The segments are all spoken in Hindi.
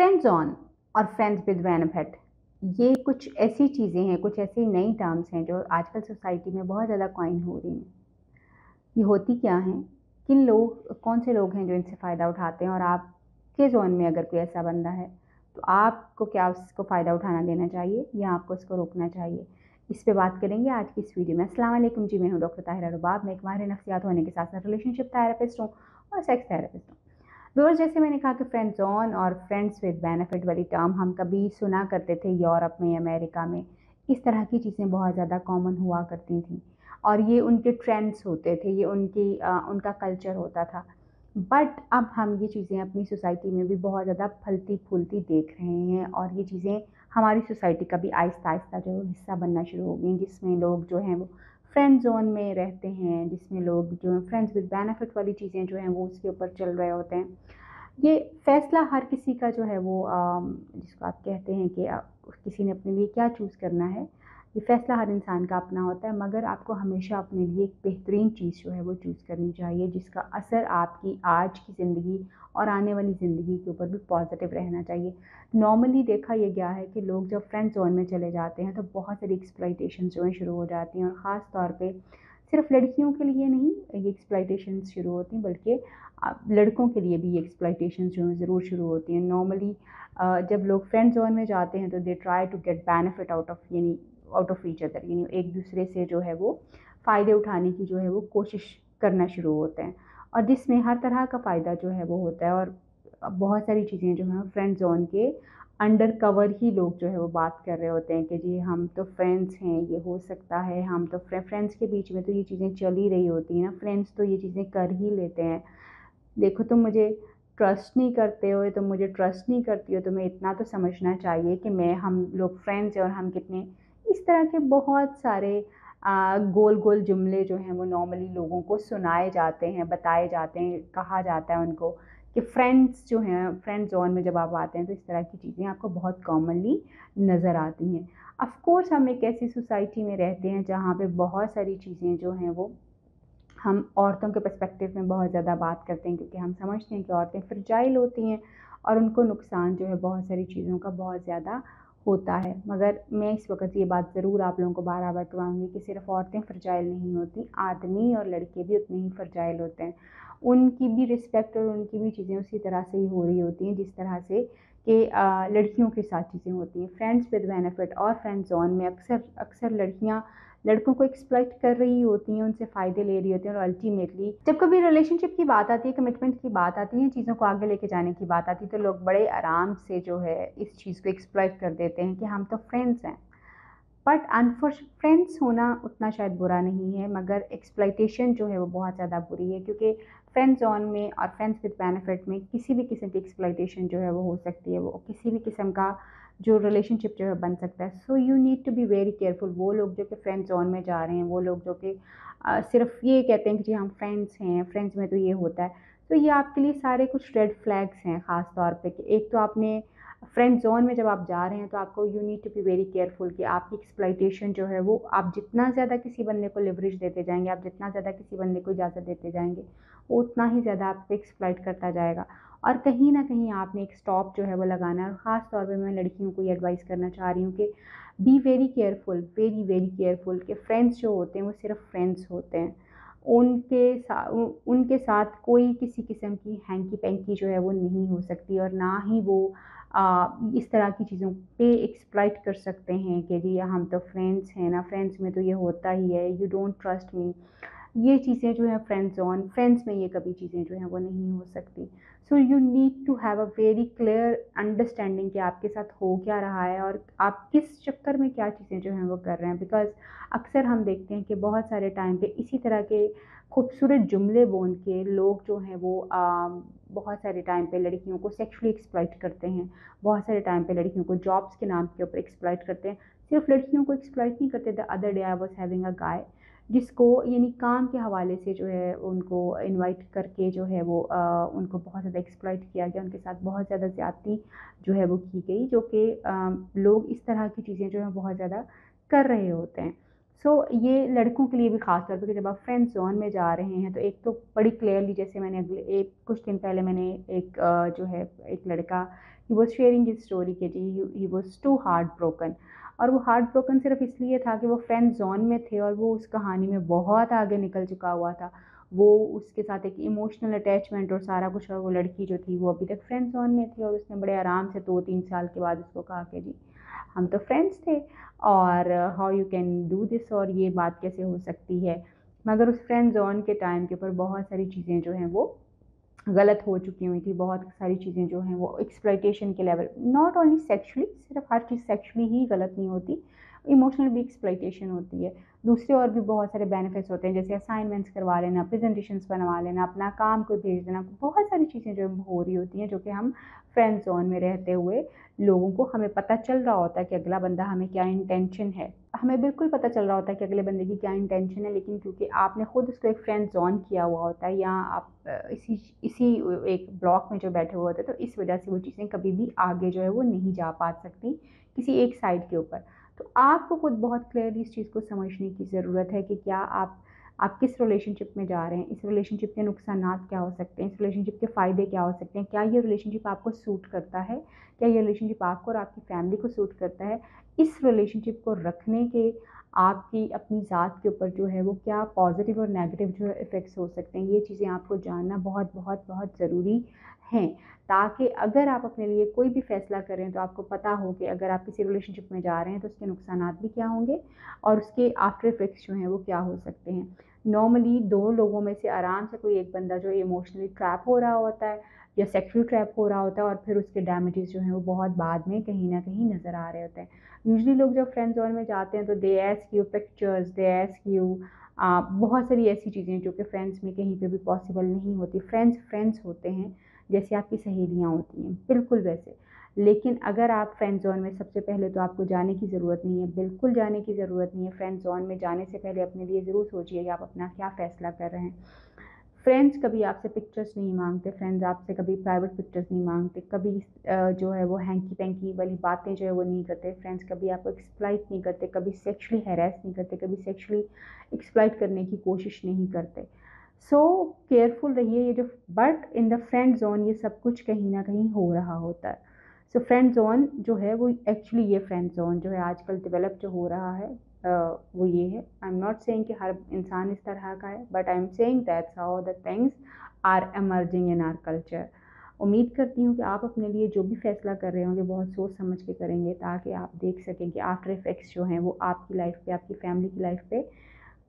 फ्रेंड जोन और फ्रेंड्स विद बेनिफिट, ये कुछ ऐसी चीज़ें हैं, कुछ ऐसी नई टर्म्स हैं जो आजकल सोसाइटी में बहुत ज़्यादा कॉइन हो रही हैं। ये होती क्या हैं? किन लोग, कौन से लोग हैं जो इनसे फ़ायदा उठाते हैं, और आपके ज़ोन में अगर कोई ऐसा बंदा है तो आपको क्या उसको फ़ायदा उठाना देना चाहिए या आपको उसको रोकना चाहिए? इस पे बात करेंगे आज की इस वीडियो में। अस्सलाम वालेकुम जी, मैं हूँ डॉक्टर ताहिरा रुबाब। मैं एक माहिर नफ्सियात होने के साथ साथ रिलेशनशिप थेरेपिस्ट हूँ और सेक्स थेरेपिस्ट हूँ। व्यूअर्स, जैसे मैंने कहा कि फ्रेंड जोन और फ्रेंड्स विद बेनिफिट वाली टर्म हम कभी सुना करते थे यूरोप में, अमेरिका में। इस तरह की चीज़ें बहुत ज़्यादा कॉमन हुआ करती थी और ये उनके ट्रेंड्स होते थे, ये उनका कल्चर होता था। बट अब हम ये चीज़ें अपनी सोसाइटी में भी बहुत ज़्यादा फलती फूलती देख रहे हैं और ये चीज़ें हमारी सोसाइटी का भी आहिस्ता आहिस्ता जो हिस्सा बनना शुरू हो गई, जिसमें लोग जो हैं वो फ्रेंड जोन में रहते हैं, जिसमें लोग जो फ्रेंड्स विद बेनिफिट वाली चीज़ें जो हैं वो उसके ऊपर चल रहे होते हैं। ये फ़ैसला हर किसी का जो है वो जिसको आप कहते हैं कि किसी ने अपने लिए क्या चूज़ करना है, ये फ़ैसला हर इंसान का अपना होता है, मगर आपको हमेशा अपने लिए एक बेहतरीन चीज़ जो है वो चूज़ करनी चाहिए, जिसका असर आपकी आज की ज़िंदगी और आने वाली ज़िंदगी के ऊपर भी पॉजिटिव रहना चाहिए। नॉर्मली देखा ये गया है कि लोग जब फ्रेंड ज़ोन में चले जाते हैं तो बहुत सारी एक्सप्लॉइटेशन जो है शुरू हो जाती हैं, और ख़ास तौर पे सिर्फ लड़कियों के लिए नहीं ये एक्सप्लॉइटेशन शुरू होती हैं, बल्कि लड़कों के लिए भी ये एक्सप्लॉइटेशन जो है ज़रूर शुरू होती हैं। नॉर्मली जब लोग फ्रेंड जोन में जाते हैं तो they try to get benefit out of each other, यानी एक दूसरे से जो है वो फ़ायदे उठाने की जो है वो कोशिश करना शुरू होते हैं, और जिसमें हर तरह का फ़ायदा जो है वो होता है। और बहुत सारी चीज़ें जो हैं फ्रेंड जोन के अंडर कवर ही लोग जो है वो बात कर रहे होते हैं कि जी हम तो फ्रेंड्स हैं, ये हो सकता है, हम तो फ्रेंड्स के बीच में तो ये चीज़ें चल ही रही होती हैं ना, फ्रेंड्स तो ये चीज़ें कर ही लेते हैं। देखो, तुम मुझे ट्रस्ट नहीं करते हो, तुम मुझे ट्रस्ट नहीं करती हो, तुम्हें इतना तो समझना चाहिए कि हम लोग फ्रेंड्स हैं और हम कितने, इस तरह के बहुत सारे गोल गोल जुमले जो हैं वो नॉर्मली लोगों को सुनाए जाते हैं, बताए जाते हैं, कहा जाता है उनको कि फ्रेंड्स जो हैं, फ्रेंड जोन में जब आप आते हैं तो इस तरह की चीज़ें आपको बहुत कॉमनली नज़र आती हैं। ऑफ़ कोर्स हम एक ऐसी सोसाइटी में रहते हैं जहाँ पे बहुत सारी चीज़ें जो हैं वो हम औरतों के पर्सपेक्टिव में बहुत ज़्यादा बात करते हैं, क्योंकि हम समझते हैं कि औरतें फ्रजाइल होती हैं और उनको नुकसान जो है बहुत सारी चीज़ों का बहुत ज़्यादा होता है। मगर मैं इस वक्त ये बात ज़रूर आप लोगों को बार बार बताऊँगी कि सिर्फ औरतें फ्रजाइल नहीं होती, आदमी और लड़के भी उतने ही फ्रजाइल होते हैं। उनकी भी रिस्पेक्ट और उनकी भी चीज़ें उसी तरह से ही हो रही होती हैं जिस तरह से कि लड़कियों के साथ चीज़ें होती हैं। फ्रेंड्स विद बेनिफिट और फ्रेंड जोन में अक्सर अक्सर लड़कियाँ लड़कों को एक्सप्लॉइट कर रही होती हैं, उनसे फ़ायदे ले रही होती हैं, और अल्टीमेटली जब कभी रिलेशनशिप की बात आती है, कमिटमेंट की बात आती है, चीज़ों को आगे लेके जाने की बात आती है, तो लोग बड़े आराम से जो है इस चीज़ को एक्सप्लॉइट कर देते हैं कि हम तो फ्रेंड्स हैं। बट फ्रेंड्स होना उतना शायद बुरा नहीं है, मगर एक्सप्लॉइटेशन जो है वो बहुत ज़्यादा बुरी है, क्योंकि फ्रेंड जोन में और फ्रेंड्स विद बेनिफिट में किसी भी किस्म की एक्सप्लॉइटेशन जो है वो हो सकती है, वो किसी भी किस्म का जो रिलेशनशिप जो है बन सकता है। So you need to be very careful. वो लोग जो कि फ्रेंड जोन में जा रहे हैं, वो लोग जो कि सिर्फ ये कहते हैं कि जी हम फ्रेंड्स हैं, फ्रेंड्स में तो ये होता है, तो ये आपके लिए सारे कुछ रेड फ्लैग्स हैं। ख़ास तौर पे कि एक तो आपने फ्रेंड जोन में जब आप जा रहे हैं तो आपको you need to be very careful कि आपकी एक्सप्लॉइटेशन जो है वो, आप जितना ज़्यादा किसी बंदे को लिवरेज देते जाएंगे, आप जितना ज़्यादा किसी बंदे को इजाज़त देते जाएंगे, वो उतना ही ज़्यादा आपको एक्सप्लॉइट करता जाएगा। और कहीं ना कहीं आपने एक स्टॉप जो है वो लगाना है। और ख़ास तौर पे मैं लड़कियों को ये एडवाइस करना चाह रही हूँ कि B very careful, very very careful कि फ्रेंड्स जो होते हैं वो सिर्फ फ्रेंड्स होते हैं। उनके साथ कोई किसी किस्म की हैंकी पैंकी जो है वो नहीं हो सकती, और ना ही वो इस तरह की चीज़ों पे एक्सप्लॉइट कर सकते हैं कि जी हम तो फ्रेंड्स हैं ना, फ्रेंड्स में तो ये होता ही है, यू डोंट ट्रस्ट मी। ये चीज़ें जो है फ्रेंड्स में ये कभी चीज़ें जो हैं वो नहीं हो सकती। So you need to have a very clear understanding कि आपके साथ हो क्या रहा है और आप किस चक्कर में क्या चीज़ें जो हैं वो कर रहे हैं। बिकॉज़ अक्सर हम देखते हैं कि बहुत सारे टाइम पे इसी तरह के खूबसूरत जुमले बोल के लोग जो हैं वो बहुत सारे टाइम पे लड़कियों को सेक्सुअली एक्सप्लॉइट करते हैं। बहुत सारे टाइम पे लड़कियों को जॉब्स के नाम के ऊपर एक्सप्लॉइट करते हैं। सिर्फ लड़कियों को एक्सप्लॉइट नहीं करते। The other day I was having a guy जिसको यानी काम के हवाले से जो है उनको इनवाइट करके जो है वो उनको बहुत ज़्यादा एक्सप्लॉइट किया गया, उनके साथ बहुत ज़्यादा ज़्यादती जो है वो की गई, जो कि लोग इस तरह की चीज़ें जो है बहुत ज़्यादा कर रहे होते हैं। सो ये लड़कों के लिए भी ख़ास तौर पे जब आप फ्रेंड जोन में जा रहे हैं तो एक तो बड़ी क्लियरली, जैसे मैंने अगले एक कुछ दिन पहले मैंने एक जो है एक लड़का he was sharing his story कि जी he was too heart broken. और वो हार्ट ब्रोकन सिर्फ इसलिए था कि वो फ्रेंड जोन में थे और वो उस कहानी में बहुत आगे निकल चुका हुआ था। वो उसके साथ एक इमोशनल अटैचमेंट और सारा कुछ, और वो लड़की जो थी वो अभी तक फ्रेंड जोन में थी, और उसने बड़े आराम से 2-3 साल के बाद उसको कहा कि जी हम तो फ्रेंड्स थे, और how you can do this, और ये बात कैसे हो सकती है। मगर उस फ्रेंड जोन के टाइम के ऊपर बहुत सारी चीज़ें जो हैं वो गलत हो चुकी हुई थी। बहुत सारी चीज़ें जो हैं वो एक्सप्लॉइटेशन के लेवल, नॉट ओनली सेक्सुअली, सिर्फ हर चीज़ सेक्सुअली ही गलत नहीं होती, इमोशनल भी एक्सप्लॉइटेशन होती है। दूसरे और भी बहुत सारे बेनिफिट्स होते हैं, जैसे असाइनमेंट्स करवा लेना, प्रेजेंटेशंस बनवा लेना, अपना काम को भेज देना, बहुत सारी चीज़ें जो हो रही होती हैं जो कि हम फ्रेंड जोन में रहते हुए लोगों को, हमें पता चल रहा होता है कि अगला बंदा हमें क्या इंटेंशन है, हमें बिल्कुल पता चल रहा होता है कि अगले बंदे की क्या इंटेंशन है, लेकिन क्योंकि आपने खुद उसको एक फ्रेंड जोन किया हुआ होता है, या आप इसी इसी एक ब्लॉक में जो बैठे हुए होते हैं, तो इस वजह से वो चीज़ें कभी भी आगे जो है वो नहीं जा पा सकती किसी एक साइड के ऊपर। तो आपको खुद बहुत क्लियरली इस चीज़ को समझने की ज़रूरत है कि क्या आप किस रिलेशनशिप में जा रहे हैं, इस रिलेशनशिप के नुकसानात क्या हो सकते हैं, इस रिलेशनशिप के फ़ायदे क्या हो सकते हैं, क्या ये रिलेशनशिप आपको सूट करता है, क्या ये रिलेशनशिप आपको और आपकी फैमिली को सूट करता है। इस रिलेशनशिप को रखने के आपकी अपनी ज़ात के ऊपर जो है वो क्या पॉजिटिव और नेगेटिव जो इफ़ेक्ट्स हो सकते हैं, ये चीज़ें आपको जानना बहुत बहुत बहुत ज़रूरी हैं, ताकि अगर आप अपने लिए कोई भी फ़ैसला करें तो आपको पता हो कि अगर आप किसी रिलेशनशिप में जा रहे हैं तो उसके नुकसानात भी क्या होंगे और उसके आफ्टर इफ़ेक्ट्स जो हैं वो क्या हो सकते हैं। नॉर्मली 2 लोगों में से आराम से कोई एक बंदा जो इमोशनली ट्रैप हो रहा होता है या सेक्सुअल ट्रैप हो रहा होता है, और फिर उसके डैमेजेस जो हैं वो बहुत बाद में कहीं न कहीं नज़र आ रहे होते हैं। यूजुअली लोग जब फ्रेंड ज़ोन में जाते हैं तो they ask you pictures, they ask you बहुत सारी ऐसी चीज़ें जो कि फ्रेंड्स में कहीं पे भी पॉसिबल नहीं होती। फ्रेंड्स फ्रेंड्स होते हैं, जैसे आपकी सहेलियाँ होती हैं, बिल्कुल वैसे। लेकिन अगर आप फ्रेंड ज़ोन में, सबसे पहले तो आपको जाने की ज़रूरत नहीं है, बिल्कुल जाने की ज़रूरत नहीं है। फ्रेंड ज़ोन में जाने से पहले अपने लिए ज़रूर सोचिए कि आप अपना क्या फ़ैसला कर रहे हैं। फ्रेंड्स कभी आपसे पिक्चर्स नहीं मांगते, फ्रेंड्स आपसे कभी प्राइवेट पिक्चर्स नहीं मांगते, कभी जो है वो हैंकी पैंकी वाली बातें जो है वो नहीं करते। फ्रेंड्स कभी आपको एक्सप्लॉइट नहीं करते, कभी सेक्सुअली हैरेस नहीं करते, कभी सेक्सुअली एक्सप्लॉइट करने की कोशिश नहीं करते। सो केयरफुल रहिए। ये जो, but in the friend zone ये सब कुछ कहीं ना कहीं हो रहा होता है। सो फ्रेंड जोन जो है वो एक्चुअली, ये फ्रेंड जोन जो है आजकल डेवलप जो हो रहा है वो ये है। आई एम नॉट सेइंग कि हर इंसान इस तरह का है, but I am saying that's how the things are emerging in our culture. उम्मीद करती हूँ कि आप अपने लिए जो भी फैसला कर रहे होंगे बहुत सोच समझ के करेंगे, ताकि आप देख सकें कि आफ्टर इफ़ेक्ट्स जो हैं वो आपकी लाइफ पे, आपकी फैमिली की लाइफ पे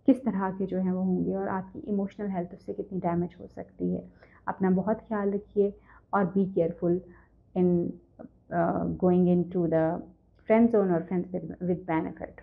किस तरह के जो हैं वो होंगे, और आपकी इमोशनल हेल्थ उससे कितनी डैमेज हो सकती है। अपना बहुत ख्याल रखिए और be careful in going into the friend zone और फ्रेंड्स विद बेनिफिट।